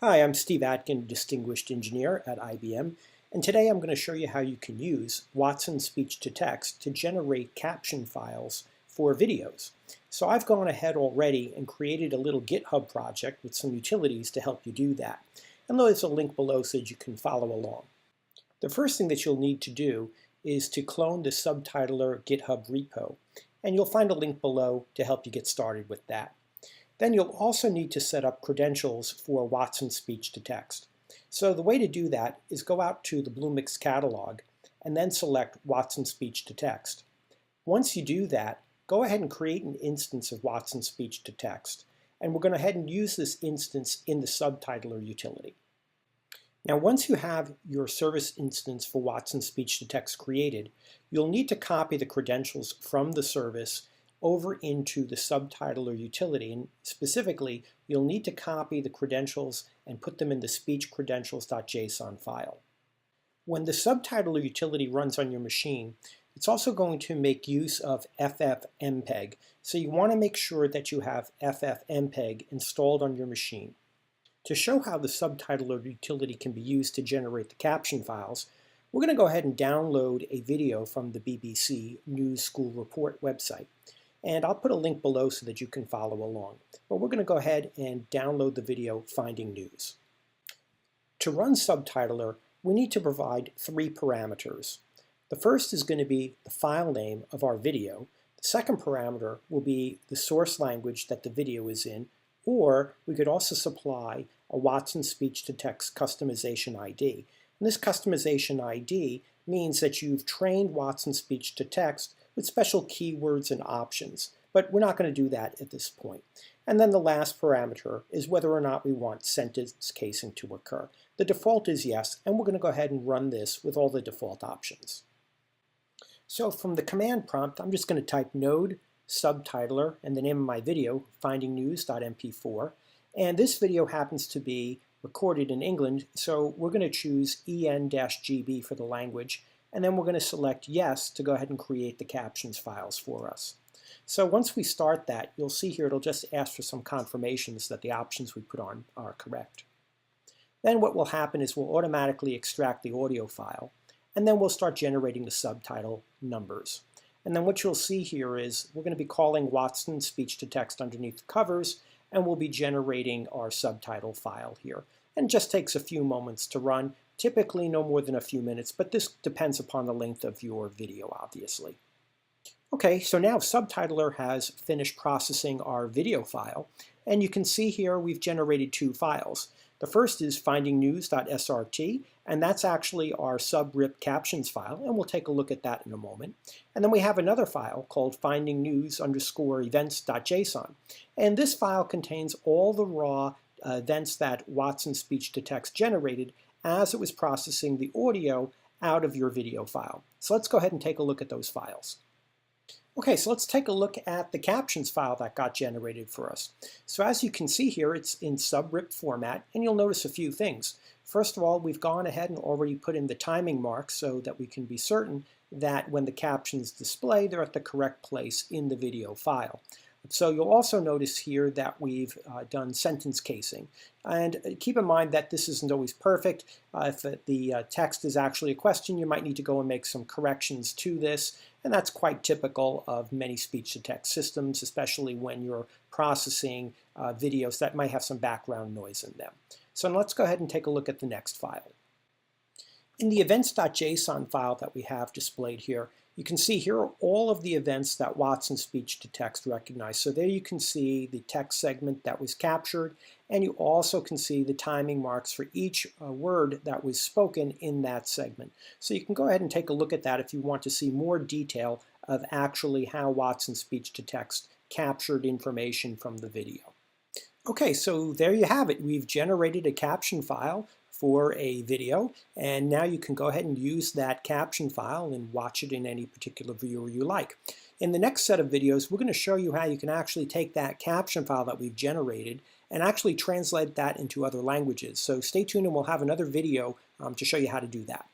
Hi, I'm Steve Atkin, Distinguished Engineer at IBM, and today I'm going to show you how you can use Watson Speech-to-Text to generate caption files for videos. So I've gone ahead already and created a little GitHub project with some utilities to help you do that. And there's a link below so that you can follow along. The first thing that you'll need to do is to clone the Subtitler GitHub repo, and you'll find a link below to help you get started with that. Then you'll also need to set up credentials for Watson Speech-to-Text. So the way to do that is go out to the Bluemix catalog and then select Watson Speech-to-Text. Once you do that, go ahead and create an instance of Watson Speech-to-Text. And we're going to go ahead and use this instance in the Subtitler utility. Now once you have your service instance for Watson Speech-to-Text created, you'll need to copy the credentials from the service over into the Subtitler utility, and specifically you'll need to copy the credentials and put them in the speechcredentials.json file. When the Subtitler utility runs on your machine, it's also going to make use of FFmpeg, so you want to make sure that you have FFmpeg installed on your machine. To show how the Subtitler utility can be used to generate the caption files, we're going to go ahead and download a video from the BBC News School Report website. And I'll put a link below so that you can follow along. But we're going to go ahead and download the video Finding News. To run Subtitler, we need to provide three parameters. The first is going to be the file name of our video. The second parameter will be the source language that the video is in, or we could also supply a Watson Speech-to-Text customization ID. And this customization ID means that you've trained Watson Speech-to-Text with special keywords and options, but we're not going to do that at this point. And then the last parameter is whether or not we want sentence casing to occur. The default is yes, and we're going to go ahead and run this with all the default options. So from the command prompt, I'm just going to type node subtitler and the name of my video, findingnews.mp4, and this video happens to be recorded in England, so we're going to choose en-gb for the language, and then we're going to select yes to go ahead and create the captions files for us. So once we start that, you'll see here it'll just ask for some confirmations that the options we put on are correct. Then what will happen is we'll automatically extract the audio file, and then we'll start generating the subtitle numbers. And then what you'll see here is we're going to be calling Watson Speech-to-Text underneath the covers, and we'll be generating our subtitle file here. And it just takes a few moments to run. Typically no more than a few minutes, but this depends upon the length of your video, obviously. Okay, so now Subtitler has finished processing our video file, and you can see here we've generated two files. The first is findingnews.srt, and that's actually our SubRip captions file, and we'll take a look at that in a moment. And then we have another file called findingnews_events.json, and this file contains all the raw events that Watson Speech-to-Text generated as it was processing the audio out of your video file. So let's go ahead and take a look at those files. Okay, so let's take a look at the captions file that got generated for us. So as you can see here, it's in SubRip format, and you'll notice a few things. First of all, we've gone ahead and already put in the timing marks so that we can be certain that when the captions display, they're at the correct place in the video file. So you'll also notice here that we've done sentence casing. And keep in mind that this isn't always perfect. If the text is actually a question, you might need to go and make some corrections to this. And that's quite typical of many speech-to-text systems, especially when you're processing videos that might have some background noise in them. So let's go ahead and take a look at the next file. In the events.json file that we have displayed here, you can see here are all of the events that Watson Speech-to-Text recognized. So there you can see the text segment that was captured, and you also can see the timing marks for each word that was spoken in that segment. So you can go ahead and take a look at that if you want to see more detail of actually how Watson Speech-to-Text captured information from the video. Okay, so there you have it. We've generated a caption file for a video, and now you can go ahead and use that caption file and watch it in any particular viewer you like. In the next set of videos, we're going to show you how you can actually take that caption file that we've generated and actually translate that into other languages. So stay tuned and we'll have another video to show you how to do that.